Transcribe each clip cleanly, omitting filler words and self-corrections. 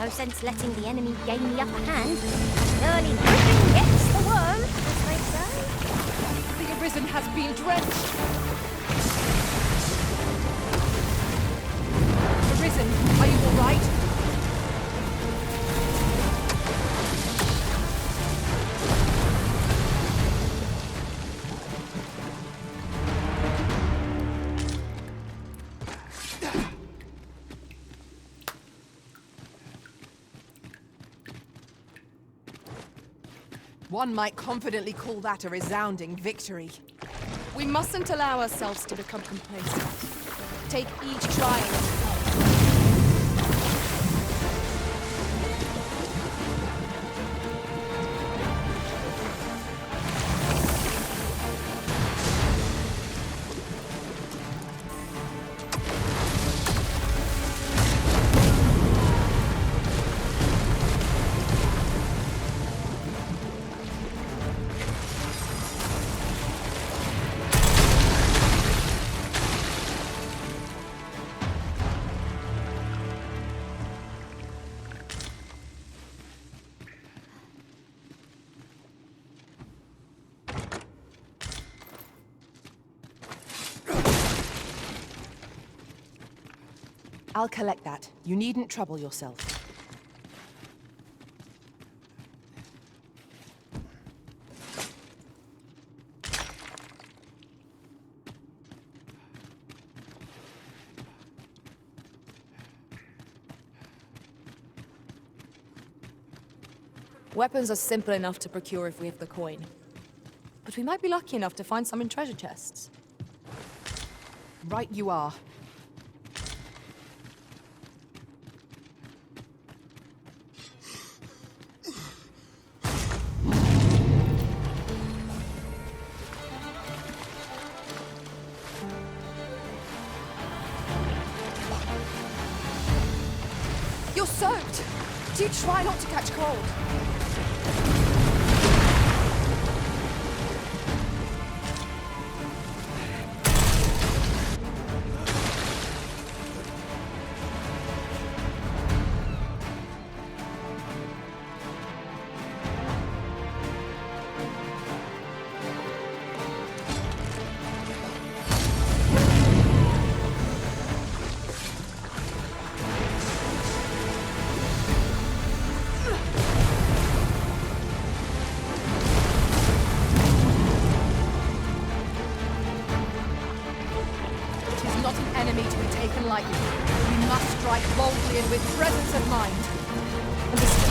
No sense letting the enemy gain the upper hand. Early griffin gets the worm, as they say. The Arisen has been drenched. Arisen, are you all right? One might confidently call that a resounding victory. We mustn't allow ourselves to become complacent. Take each trial as it comes. I'll collect that. You needn't trouble yourself. Weapons are simple enough to procure if we have the coin. But we might be lucky enough to find some in treasure chests. Right you are. You're soaked! Do try not to catch cold. Lightly. We must strike boldly and with presence of mind. Understood.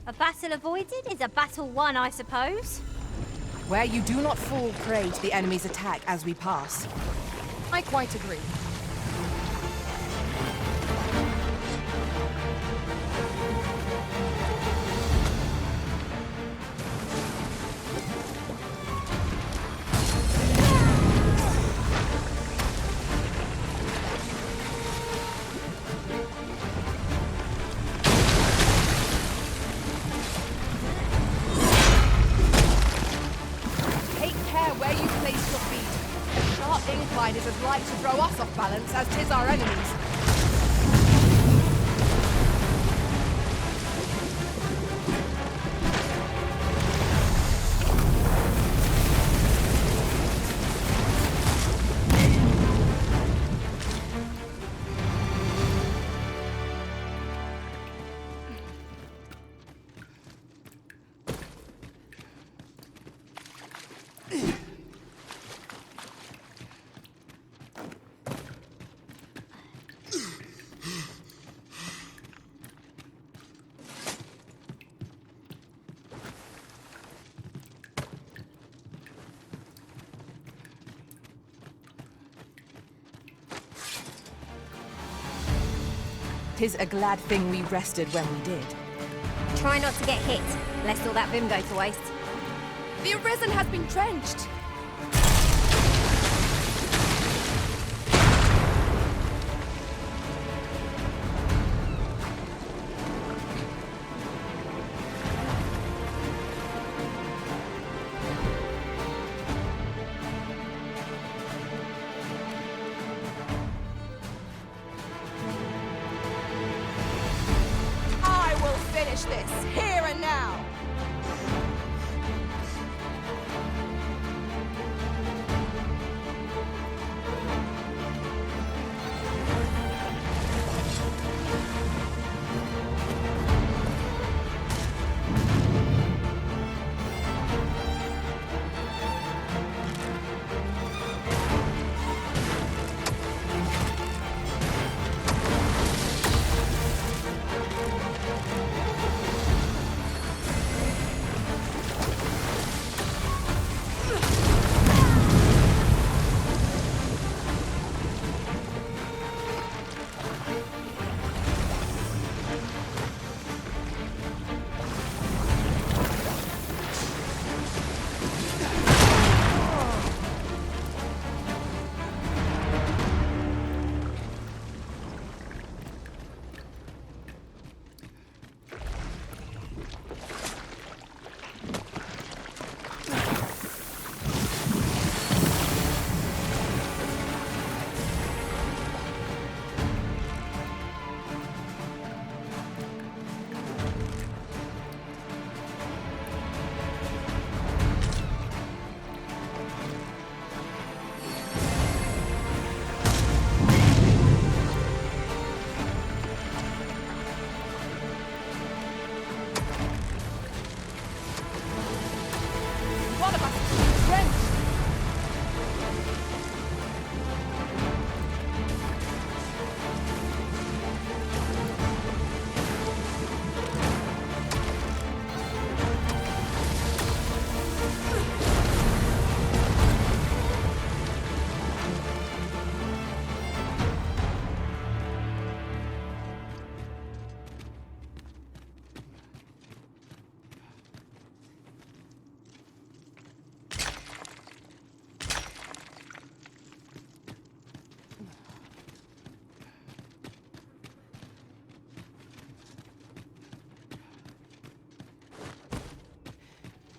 A battle avoided is a battle won, I suppose. Where you do not fall prey to the enemy's attack as we pass. I quite agree. Incline is as light to throw us off balance as 'tis our enemies. "'Tis a glad thing we rested when we did." Try not to get hit, lest all that vim go to waste. The Arisen has been drenched! one of us is drenched.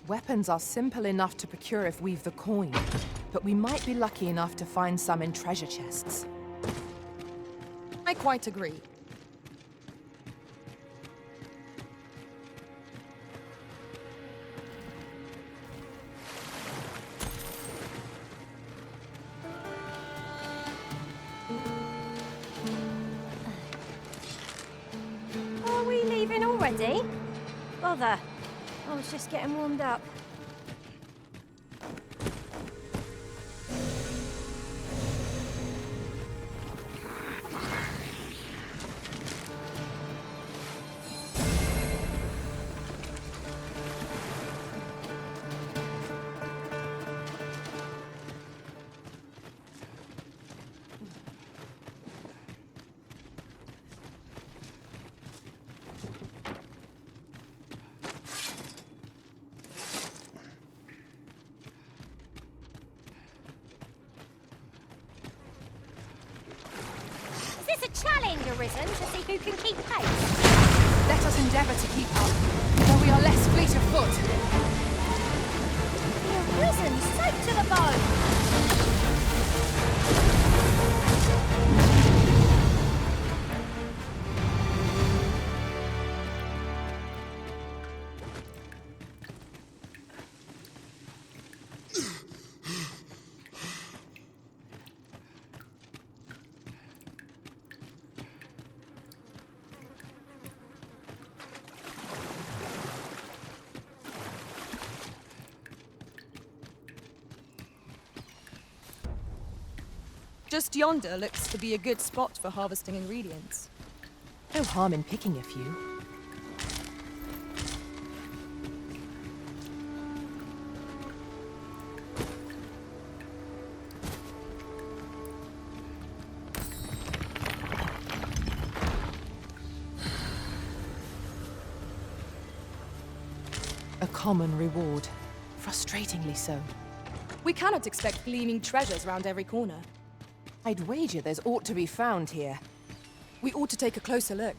Weapons are simple enough to procure if we've the coin, but we might be lucky enough to find some in treasure chests. I quite agree. Are we leaving already? Bother. I was just getting warmed up. Is this a challenge arisen to see who can keep pace? Let us endeavour to keep up, though we are less fleet of foot. The arisen, soaked to the bone! Just yonder looks to be a good spot for harvesting ingredients. No harm in picking a few. A common reward. Frustratingly so. We cannot expect gleaming treasures round every corner. I'd wager there's aught to be found here. We ought to take a closer look.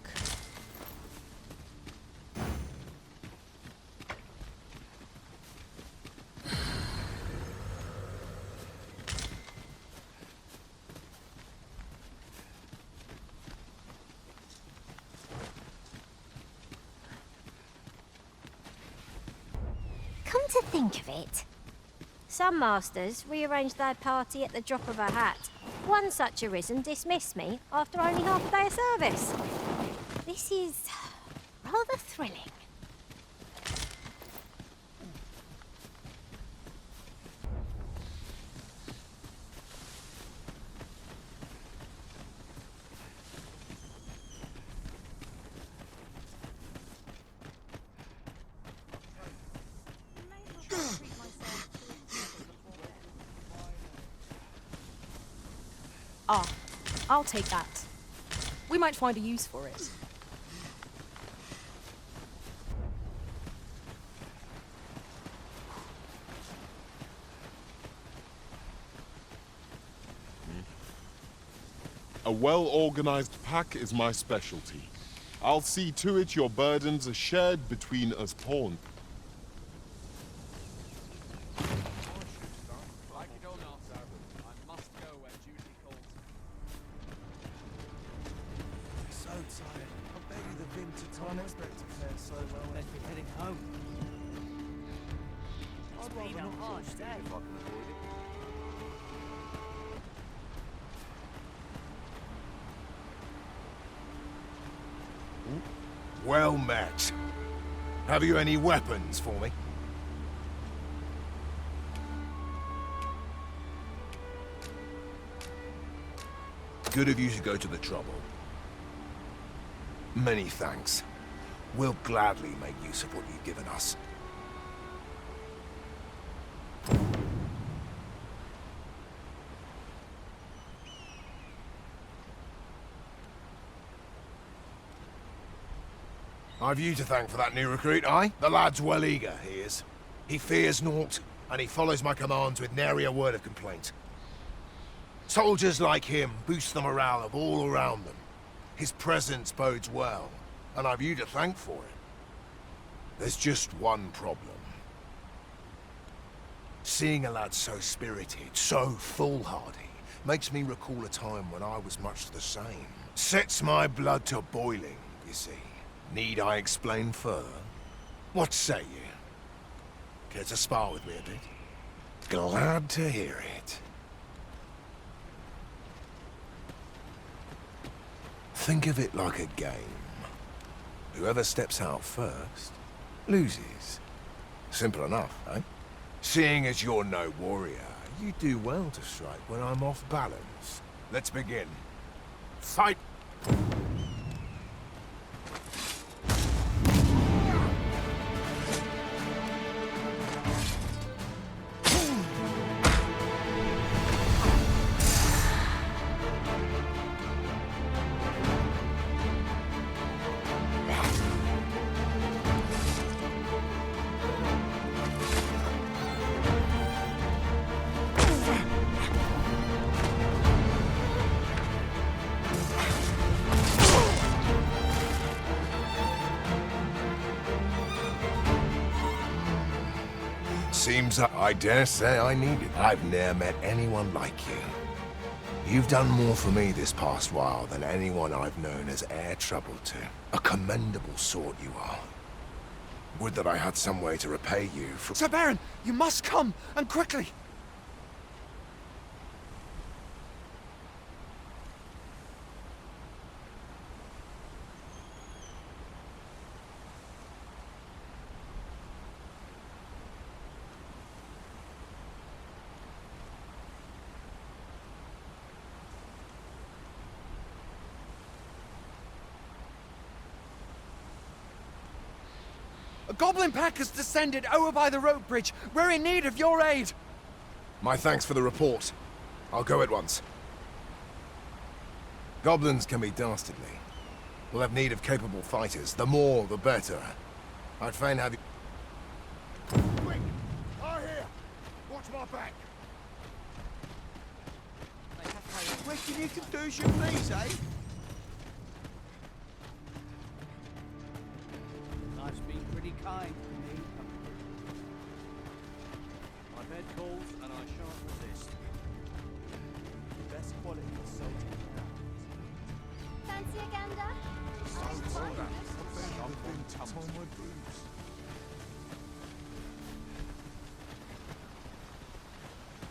Come to think of it, some masters rearrange their party at the drop of a hat. One such arisen dismissed me after only half a day of service. This is rather thrilling. Ah, I'll take that. We might find a use for it. A well-organized pack is my specialty. I'll see to it your burdens are shared between us pawn. Well met. Have you any weapons for me? Good of you to go to the trouble. Many thanks. We'll gladly make use of what you've given us. I've you to thank for that new recruit, aye? The lad's well eager, he is. He fears naught, and he follows my commands with nary a word of complaint. Soldiers like him boost the morale of all around them. His presence bodes well, and I've you to thank for it. There's just one problem. Seeing a lad so spirited, so foolhardy, makes me recall a time when I was much the same. Sets my blood to boiling, you see. Need I explain further? What say you? Care to spar with me a bit? Glad to hear it. Think of it like a game. Whoever steps out first, loses. Simple enough, eh? Seeing as you're no warrior, you do well to strike when I'm off balance. Let's begin. Fight! Seems I dare say I need it. I've ne'er met anyone like you. You've done more for me this past while than anyone I've known has e'er troubled to. A commendable sort you are. Would that I had some way to repay you for— Sir Baron, you must come, and quickly! A goblin pack has descended over by the rope bridge. We're in need of your aid. My thanks for the report. I'll go at once. Goblins can be dastardly. We'll have need of capable fighters. The more, the better. I'd fain have you— Quick! I here! Watch my back! Question you can do as you please, eh? Life's been pretty kind to me. My bed calls and I shan't resist. The best quality of soldier. Fancy a gander?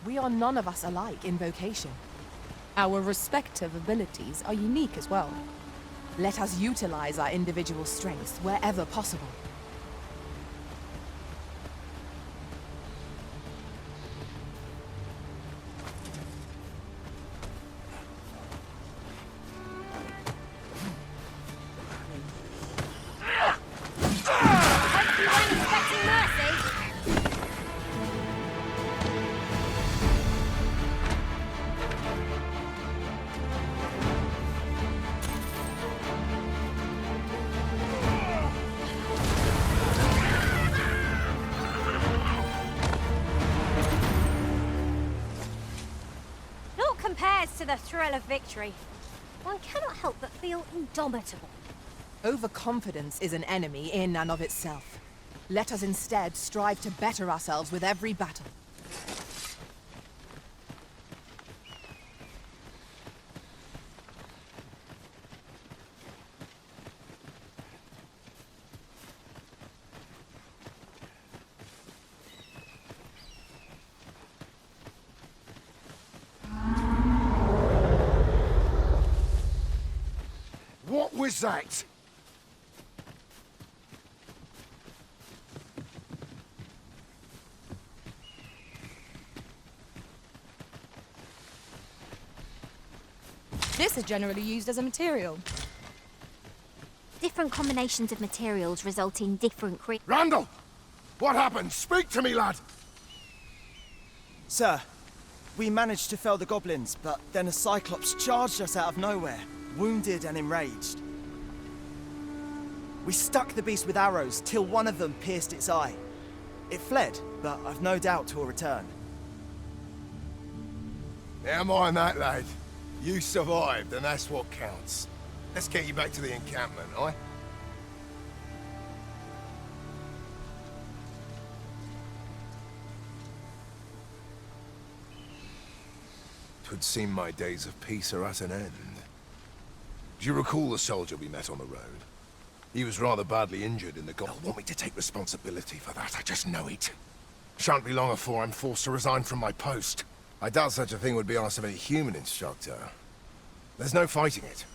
We are none of us alike in vocation. Our respective abilities are unique as well. Let us utilize our individual strengths wherever possible. Hope you weren't expecting mercy. Naught compares to the thrill of victory. One cannot help but feel indomitable. Overconfidence is an enemy in and of itself. Let us instead strive to better ourselves with every battle. What was that? This is generally used as a material. Different combinations of materials result in different Randall! What happened? Speak to me, lad! Sir, we managed to fell the goblins, but then a Cyclops charged us out of nowhere, wounded and enraged. We stuck the beast with arrows till one of them pierced its eye. It fled, but I've no doubt 'twill return. Never mind that, lad. You survived, and that's what counts. Let's get you back to the encampment, aye? 'Twould seem my days of peace are at an end. Do you recall the soldier we met on the road? He was rather badly injured in the They'll want me to take responsibility for that, I just know it. Shan't be long afore I'm forced to resign from my post. I doubt such a thing would be asked of a human instructor. There's no fighting it,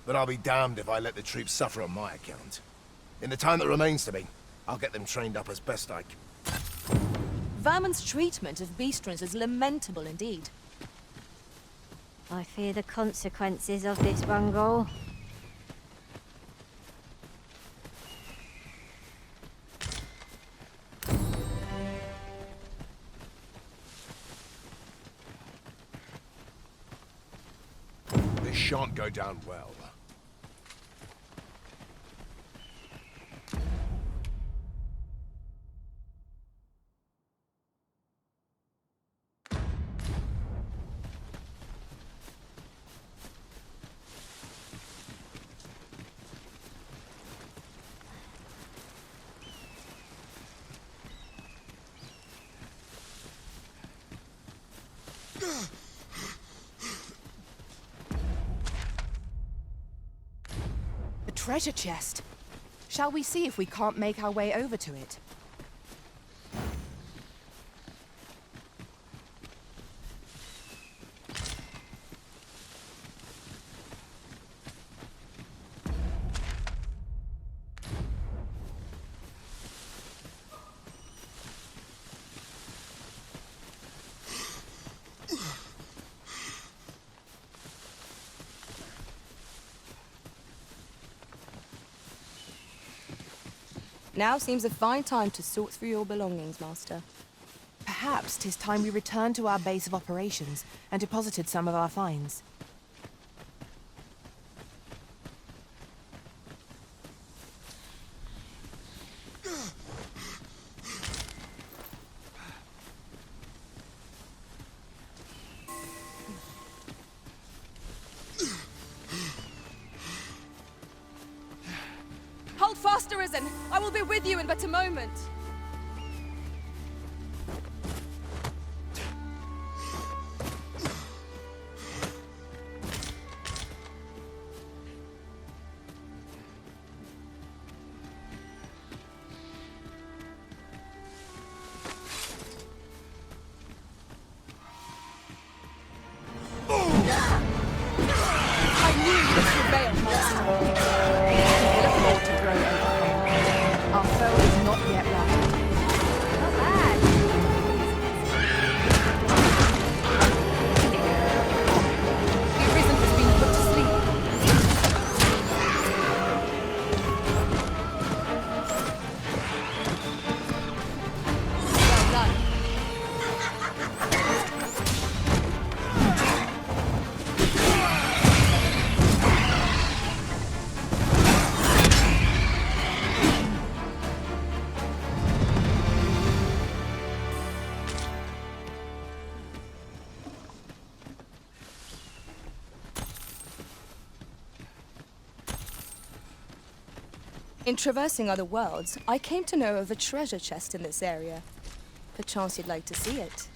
but I'll be damned if I let the troops suffer on my account. In the time that remains to me, I'll get them trained up as best I can. Vermin's treatment of beastrons is lamentable indeed. I fear the consequences of this bungle. This shan't go down well. The treasure chest. Shall we see if we can't make our way over to it? Now seems a fine time to sort through your belongings, Master. Perhaps 'tis time we returned to our base of operations and deposited some of our finds. Hold fast, Arisen! I will be with you in but a moment! I knew this prevailed, Master. Look more to grow over. Our foe is not yet routed. Not bad. The Arisen has been put to sleep. Well done. In traversing other worlds, I came to know of a treasure chest in this area. Perchance you'd like to see it.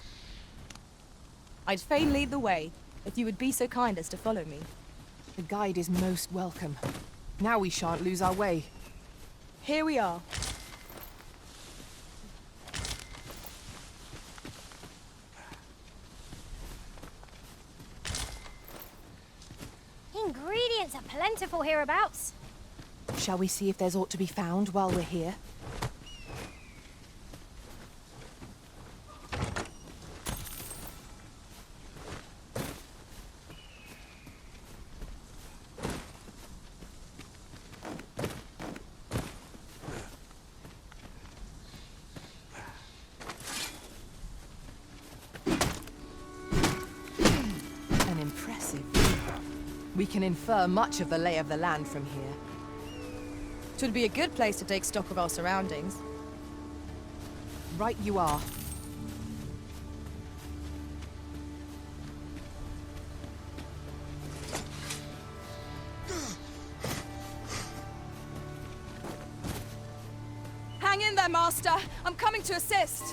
I'd fain lead the way, if you would be so kind as to follow me. The guide is most welcome. Now we shan't lose our way. Here we are. Ingredients are plentiful hereabouts. Shall we see if there's aught to be found while we're here? We can infer much of the lay of the land from here. Should be a good place to take stock of our surroundings. Right you are. Hang in there, Master! I'm coming to assist!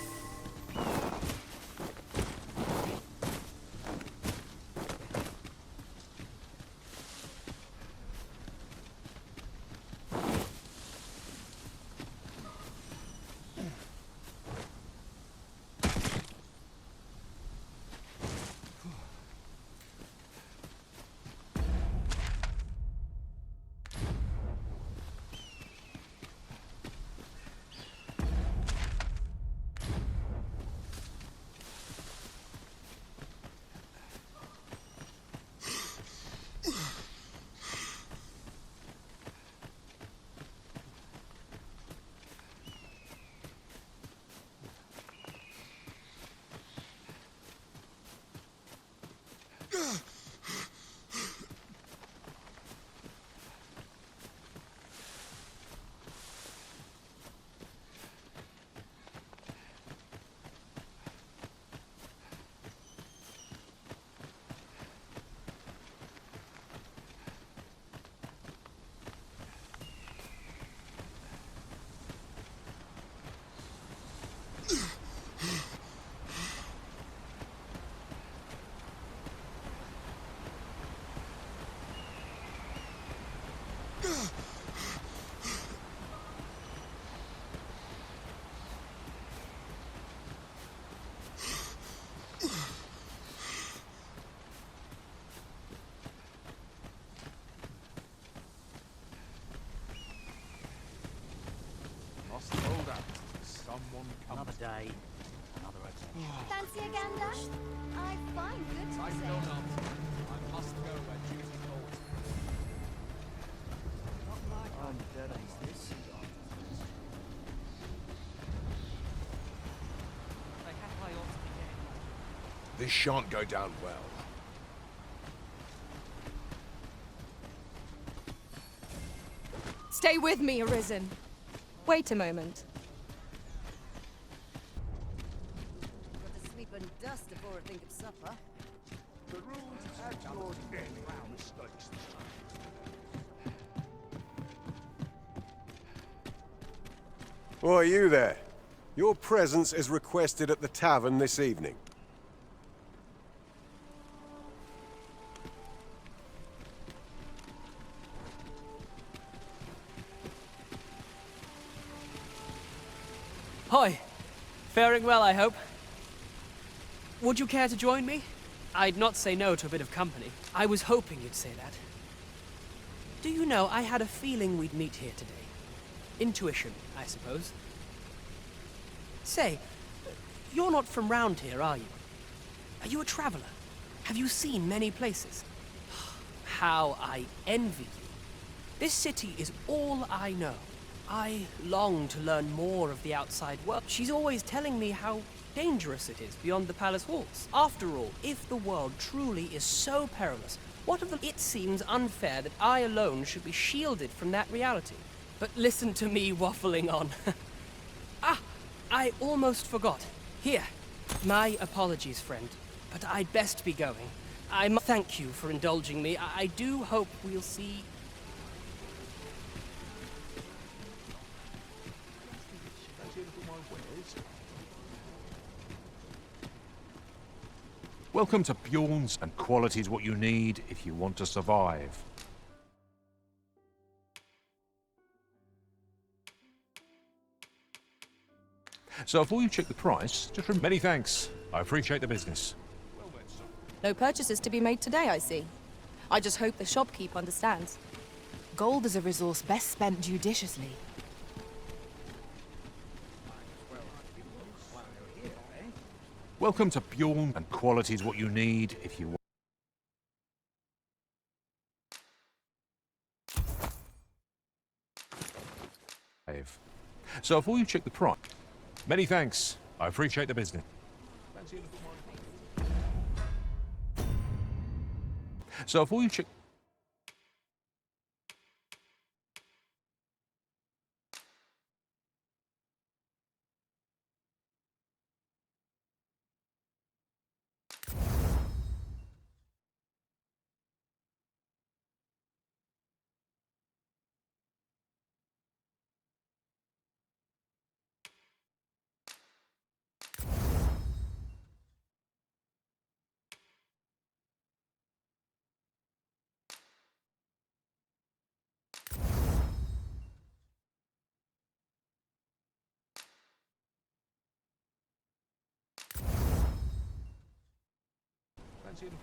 Must hold out. Someone comes. Another day, another attempt. Fancy a gander? I find good to I say. know not. I must go where duty calls. I'm dead on this. They have high odds to get. This shan't go down well. Stay with me, Arisen. Wait a moment. Got to sleep and dust before I think of supper. The rules at your dead mistakes. Why, you there? Your presence is requested at the tavern this evening. Hi. Faring well, I hope. Would you care to join me? I'd not say no to a bit of company. I was hoping you'd say that. Do you know, I had a feeling we'd meet here today. Intuition, I suppose. Say, you're not from round here, are you? Are you a traveler? Have you seen many places? How I envy you. This city is all I know. I long to learn more of the outside world. She's always telling me how dangerous it is beyond the palace walls. After all, if the world truly is so perilous, what of the... It seems unfair that I alone should be shielded from that reality. But listen to me waffling on. Ah, I almost forgot. Here, my apologies, friend, but I'd best be going. I must thank you for indulging me. I do hope we'll see... Welcome to Bjorn's, and quality's what you need if you want to survive. So before you check the price, just remember, many thanks. I appreciate the business. No purchases to be made today, I see. I just hope the shopkeep understands. Gold is a resource best spent judiciously. Welcome to Bjorn, and quality's what you need if you want. So before you check the price, many thanks. I appreciate the business. So before you check...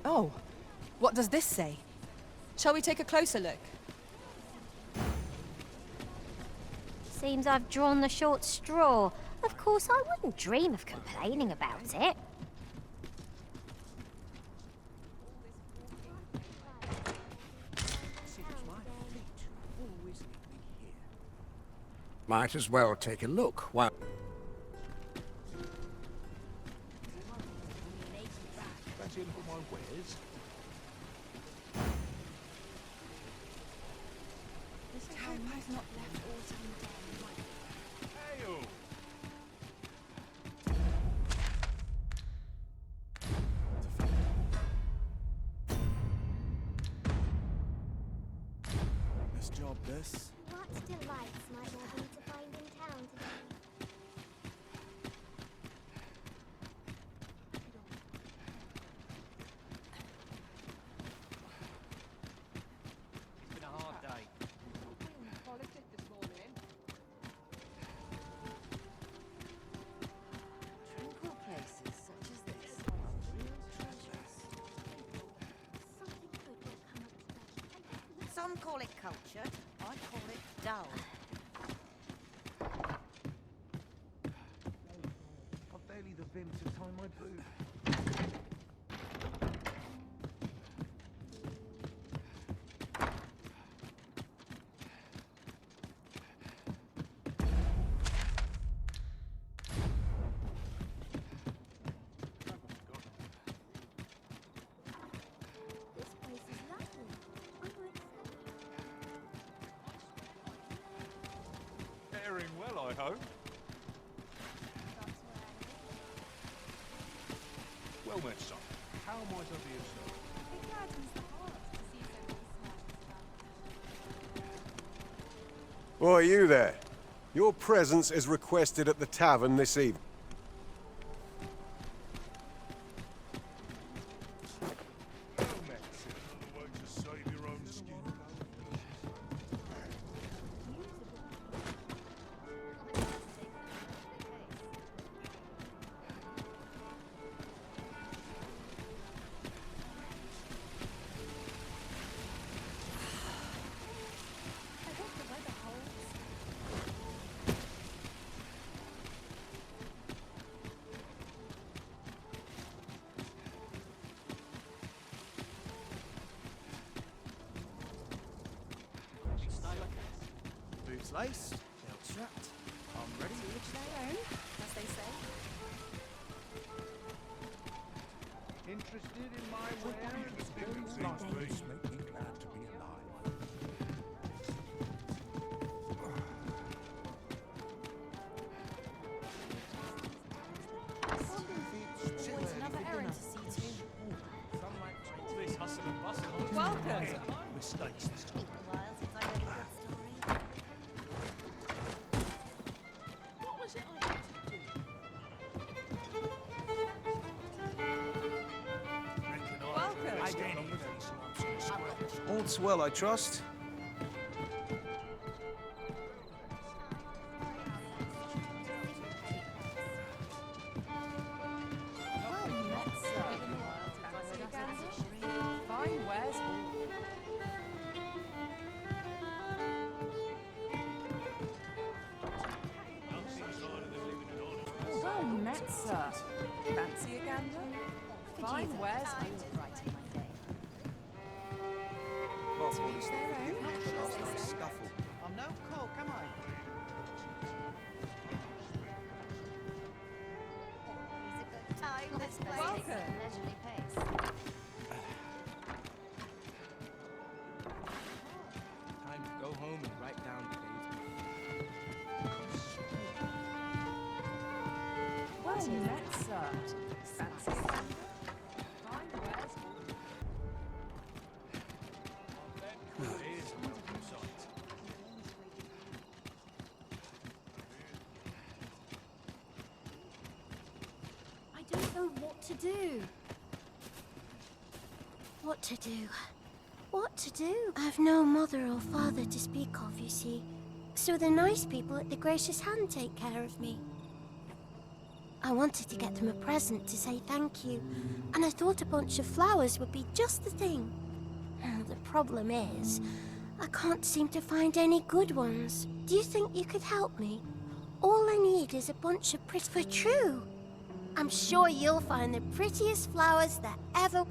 Oh, what does this say? Shall we take a closer look? Seems I've drawn the short straw. Of course, I wouldn't dream of complaining about it. Might as well take a look while... Fancy a look at my wares? This town has not left autumn down. Hail! This job, this. What delights might there be to find in town today? It's been a hard day. Tranquil places such as this. Real treasures. Something good will come of today. Some call it cultured, I call it dull. I've barely the vim to tie my boot. This place is lovely. I would say. Faring well, I hope. Well met, son. How might I be of service? It gladdens the heart to see so many smiles about. Why, you there. Your presence is requested at the tavern this evening. Well met, sir. Another way to save your own skin. I hope the weather holds. Boots laced, belt strapped. I'm ready. To each their own, as they say. Interested in my wares? Make me glad to be alive. Always another errand to see to. This hustle and bustle. Welcome. Mistakes this time. Been a while since I heard a good story. What was it I had to do? All's well, I trust. Fine wares. Well met, sir. Fancy a gander? Fine wares. Scuffle. I'm no cook, am I? It's a good time. This place Welcome. takes a leisurely pace. Time to go home and write down the days. Well met, sir. Fancy a gander? Fine wares. Here's a welcome sight. I don't know what to do. What to do? What to do? I've no mother or father to speak of, you see. So the nice people at the Gracious Hand take care of me. I wanted to get them a present to say thank you, and I thought a bunch of flowers would be just the thing. The problem is, I can't seem to find any good ones. Do you think you could help me? All I need is a bunch of pretty... For true! I'm sure you'll find the prettiest flowers that ever...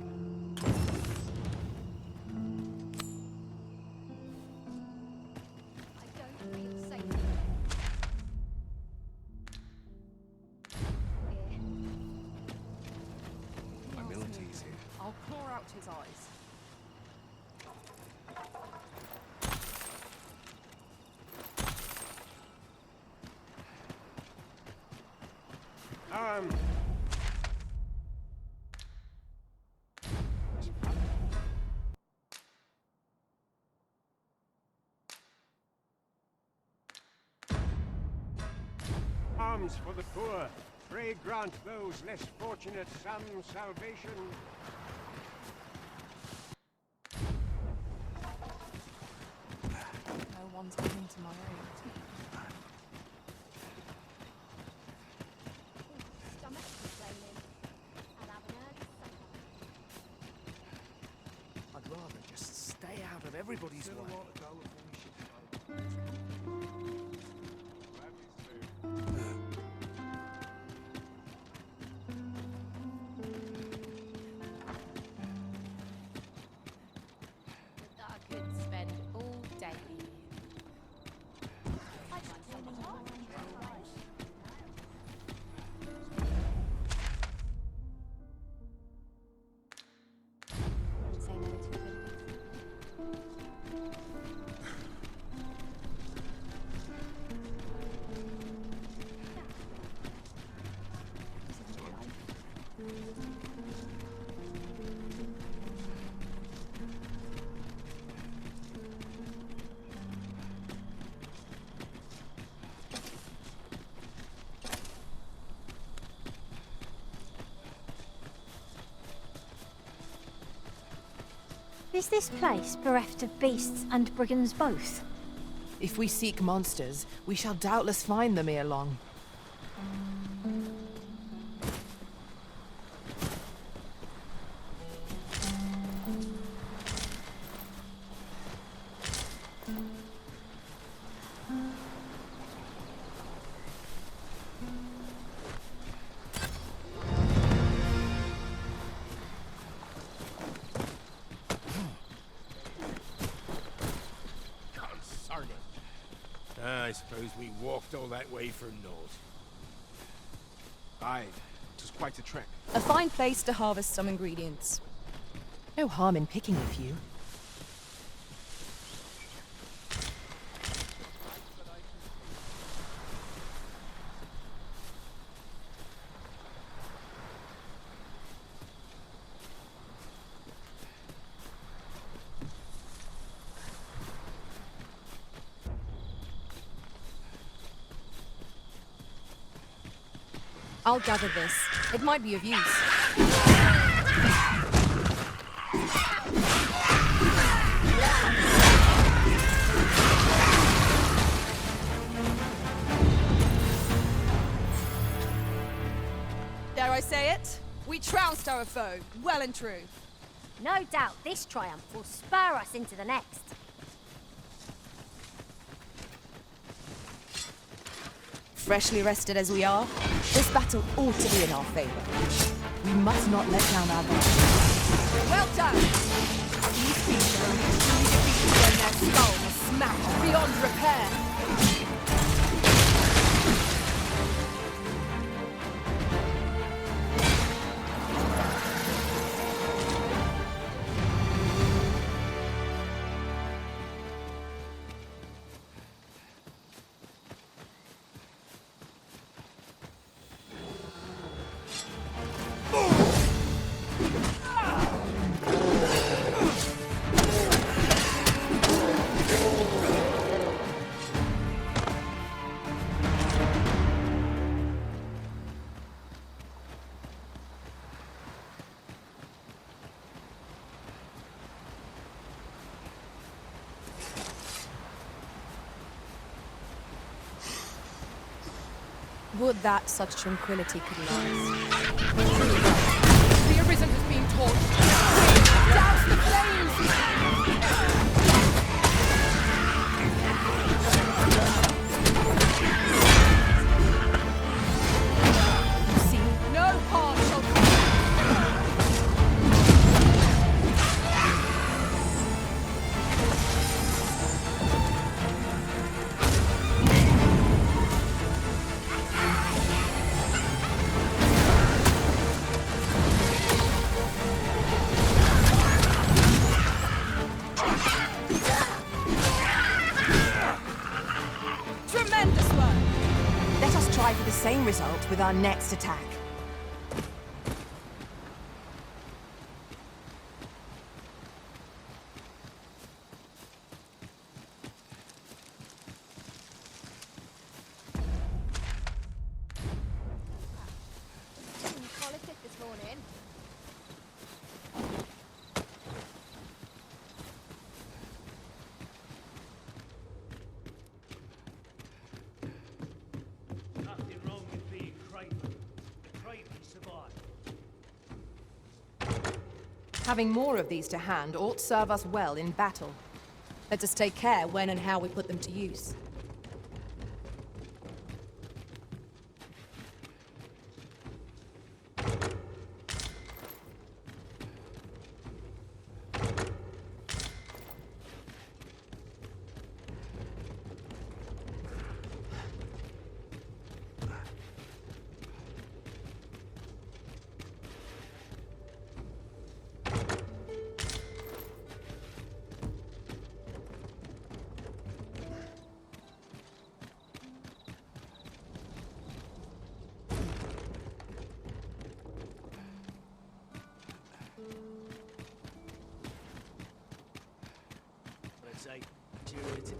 I'll claw out his eyes. Alms for the poor. Pray grant those less fortunate some salvation. No one's coming to my aid. I'd rather just stay out of everybody's way. I could spend all day here. Say no to it. Is this place bereft of beasts and brigands both? If we seek monsters, we shall doubtless find them ere long. I suppose we walked all that way for naught. Aye, it was quite a trek. A fine place to harvest some ingredients. No harm in picking a few. I'll gather this. It might be of use. Dare I say it? We trounced our foe, well and true. No doubt this triumph will spur us into the next. Freshly rested as we are, this battle ought to be in our favor. We must not let down our guard. Well done! These creatures are easily defeated when their skulls are smashed beyond repair. Would that such tranquility could last. The Arisen has been torched. Douse the flames! See, no harm shall come. Tremendous work! Let us try for the same result with our next attack. Politics this morning. Nothing wrong with being craven. The craven survive. Having more of these to hand ought serve us well in battle. Let us take care when and how we put them to use. Let's say, durity.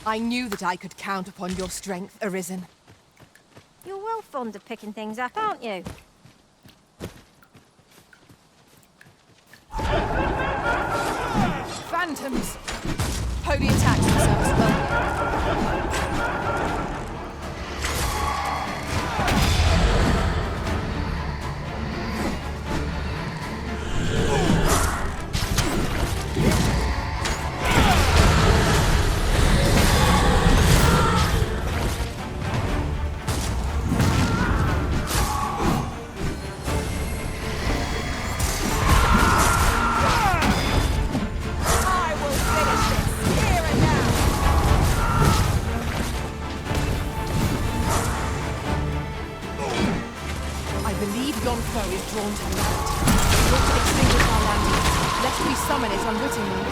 I knew that I could count upon your strength, Arisen. You're well fond of picking things up, aren't you? Phantoms! Holy attacks will serve us well. believe yon foe is drawn to light. We ought to extinguish our lanterns, lest we summon it unwittingly.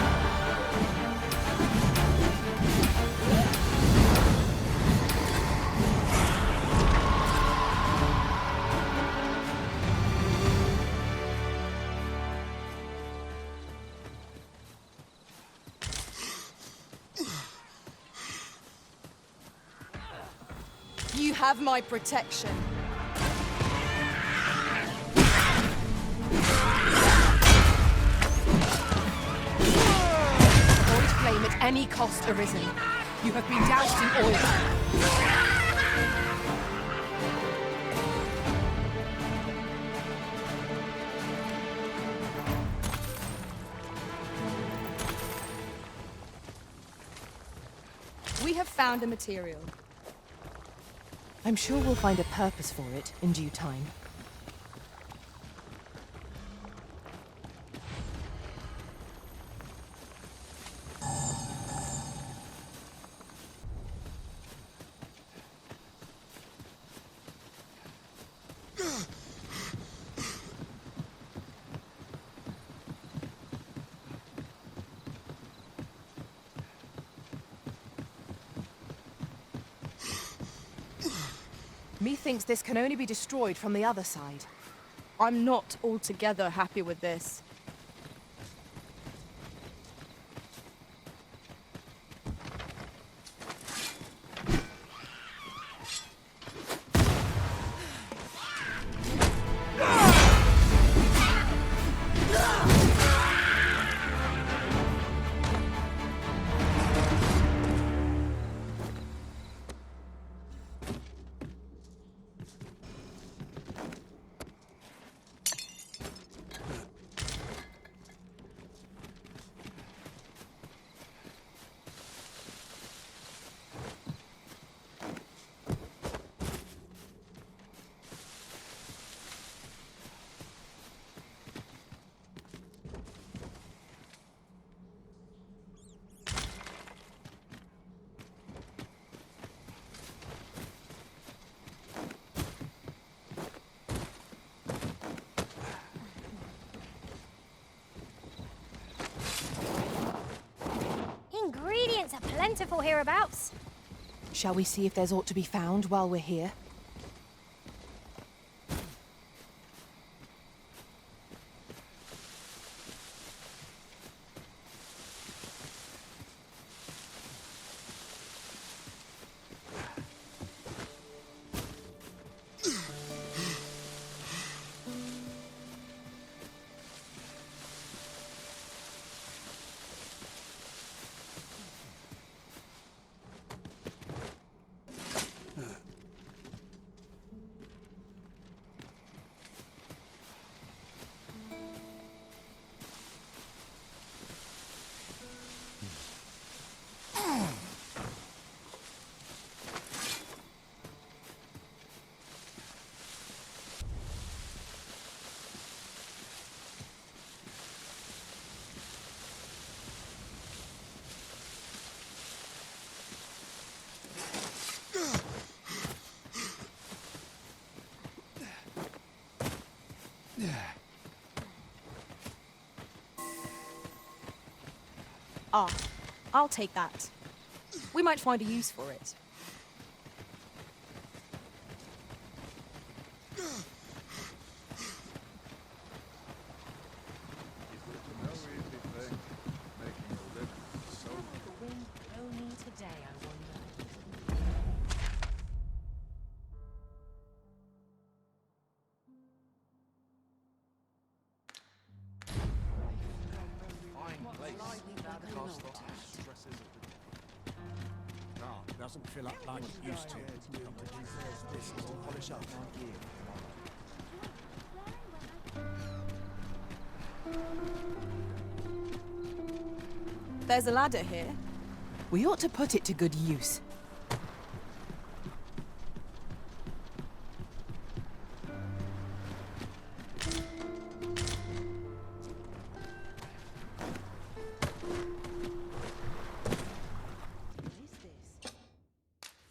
You have my protection. Avoid flame at any cost arisen. You have been doused in oil. We have found a material. I'm sure we'll find a purpose for it in due time. Methinks this can only be destroyed from the other side. I'm not altogether happy with this. Ingredients are plentiful hereabouts. Shall we see if there's aught to be found while we're here? Ah, I'll take that. We might find a use for it. Doesn't fill up like it used to. This is to polish up. There's a ladder here. We ought to put it to good use.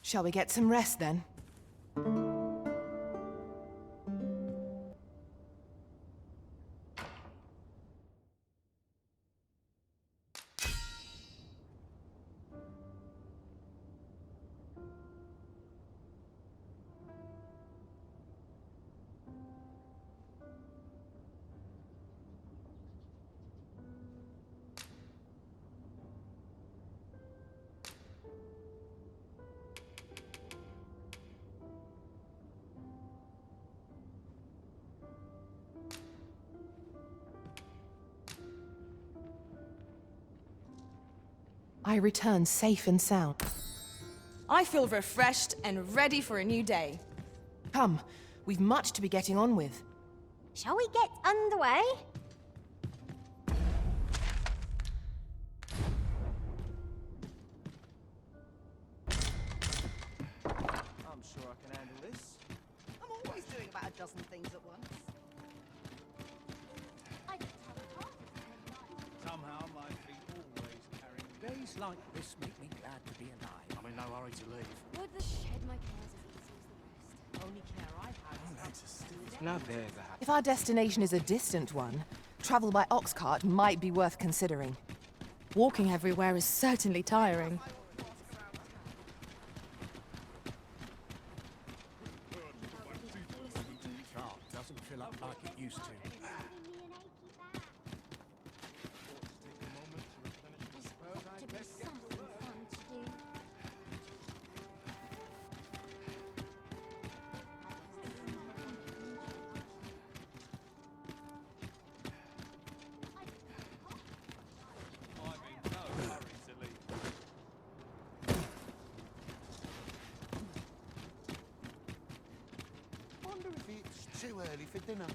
Shall we get some rest then? I return safe and sound. I feel refreshed and ready for a new day. Come, we've much to be getting on with. Shall we get underway? I'm sure I can handle this. I'm always doing about a dozen things at once. Somehow my feet always carry me. Days like this make me glad to be alive. I'm in no hurry to leave. Would the shed my cares as easy as the rest. Only care I have. Now there's a happy. If our destination is a distant one, travel by ox cart might be worth considering. Walking everywhere is certainly tiring. Cart doesn't fill up like it used to. Wonder if it's too early for dinner.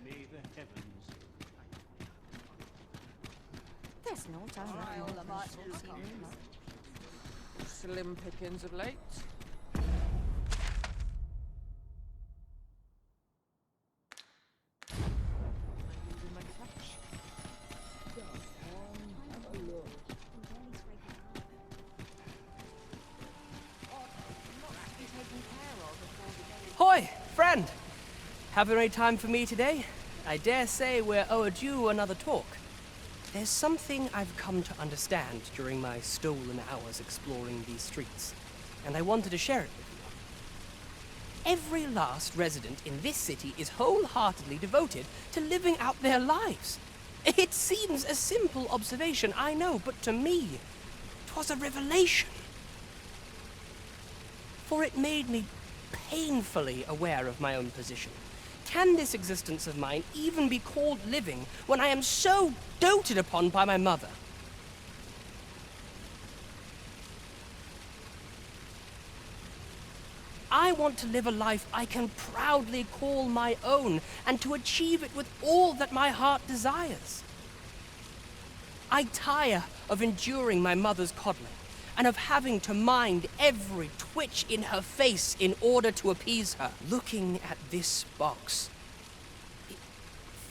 May the heavens. There's no time like all the march will see much. Slim pickings of late. Hoy, friend! Have you any time for me today? I dare say we're overdue another talk. There's something I've come to understand during my stolen hours exploring these streets, and I wanted to share it with you. Every last resident in this city is wholeheartedly devoted to living out their lives. It seems a simple observation, I know, but to me, 'twas a revelation. For it made me painfully aware of my own position. Can this existence of mine even be called living when I am so doted upon by my mother? I want to live a life I can proudly call my own, and to achieve it with all that my heart desires. I tire of enduring my mother's coddling, and of having to mind every twitch in her face in order to appease her. Looking at this box, it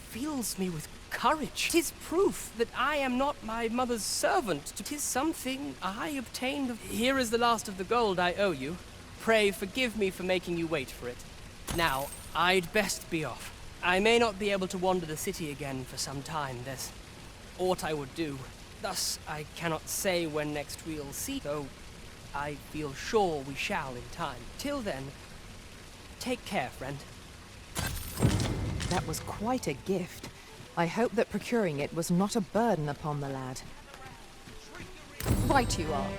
fills me with courage. 'Tis proof that I am not my mother's servant. 'Tis something I obtained. Here is the last of the gold I owe you. Pray forgive me for making you wait for it. Now, I'd best be off. I may not be able to wander the city again for some time. There's aught I would do. Thus, I cannot say when next we'll see, though I feel sure we shall in time. Till then, take care, friend. That was quite a gift. I hope that procuring it was not a burden upon the lad. Right you are.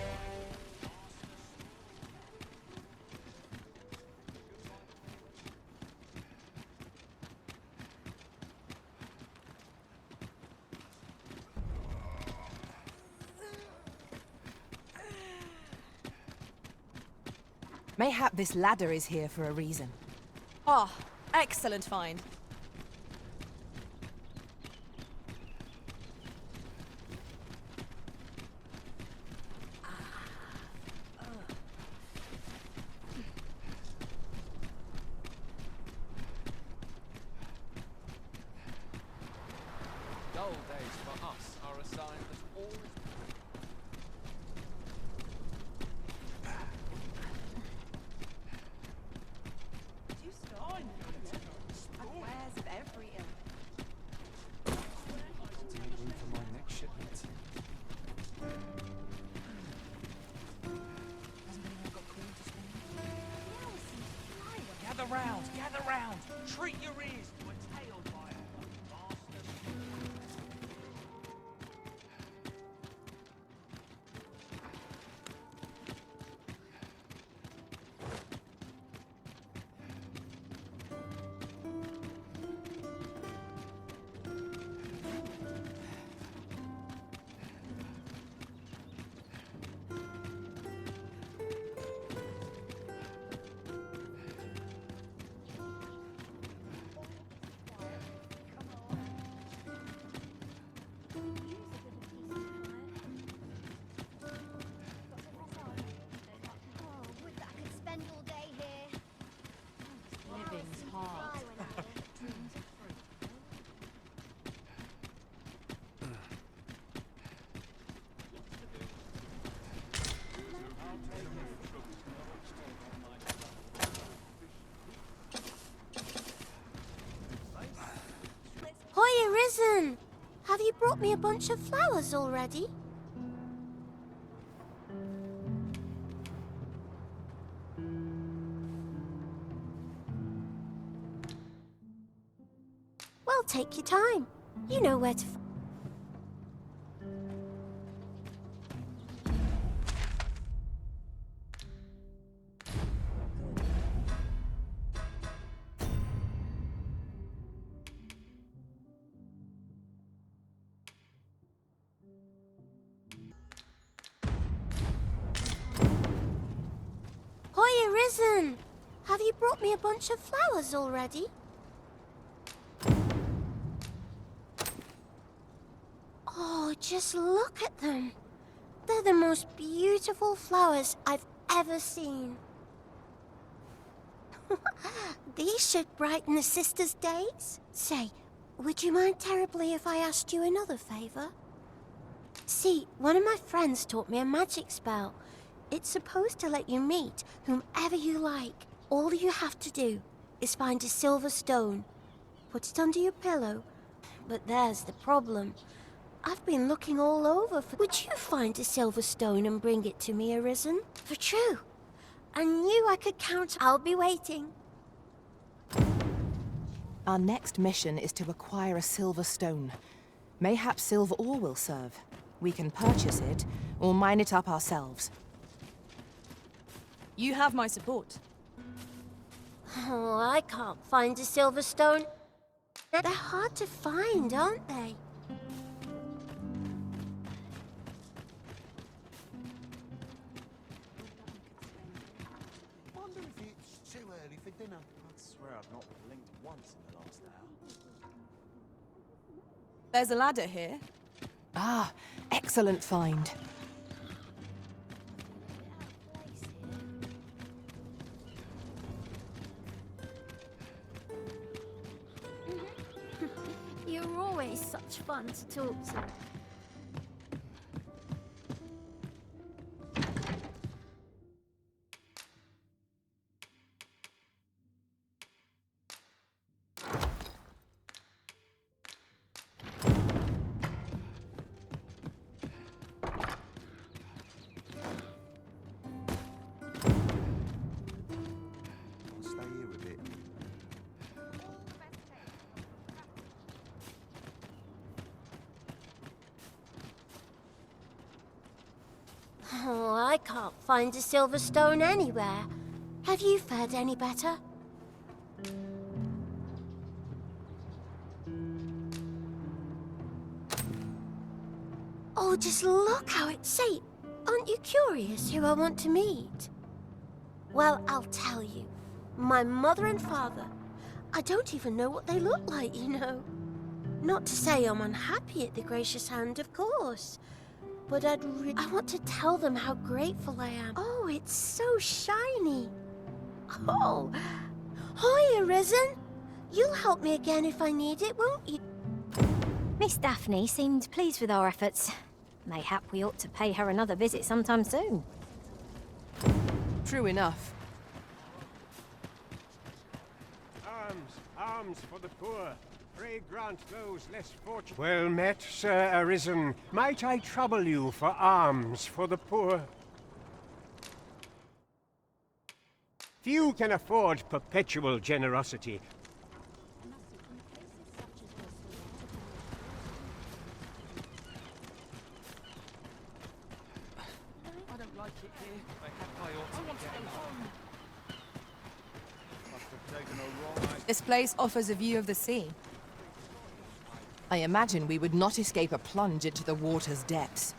Mayhap this ladder is here for a reason. Ah, excellent find. Dull days for us are a sign that all is Wares of every ilk. to make room for my next shipment. Gather round! Treat your ears to a tale by brought me a bunch of flowers already? Well, take your time. You know where to... Hoy, Arisen! Have you brought me a bunch of flowers already? Oh, just look at them. They're the most beautiful flowers I've ever seen. These should brighten the sisters' days. Say, would you mind terribly if I asked you another favor? See, one of my friends taught me a magic spell. It's supposed to let you meet whomever you like. All you have to do is find a silver stone. Put it under your pillow. But there's the problem. I've been looking all over for... Would you find a silver stone and bring it to me, Arisen? For true. I knew I could count. I'll be waiting. Our next mission is to acquire a silver stone. Mayhap silver ore will serve. We can purchase it, or mine it up ourselves. You have my support. Oh, I can't find a silver stone. They're hard to find, aren't they? Wonder if it's too early for dinner. I swear I've not blinked once in the last hour. There's a ladder here. Ah, excellent find. You're always such fun to talk to. I'll stay here a bit. Oh, I can't find a silver stone anywhere. Have you fared any better? Oh, just look how it's... Say, aren't you curious who I want to meet? Well, I'll tell you. My mother and father. I don't even know what they look like, you know. Not to say I'm unhappy at the gracious hand, of course. But I want to tell them how grateful I am. Oh, it's so shiny. Oh, hi, Arisen. You'll help me again if I need it, won't you? Miss Daphne seemed pleased with our efforts. Mayhap we ought to pay her another visit sometime soon. True enough. Alms for the poor. Pray grant those less fortunate. Well met, Sir Arisen. Might I trouble you for alms for the poor? Few can afford perpetual generosity. I don't like it here. I want to go home. Must have taken a wrong... This place offers a view of the sea. I imagine we would not escape a plunge into the water's depths.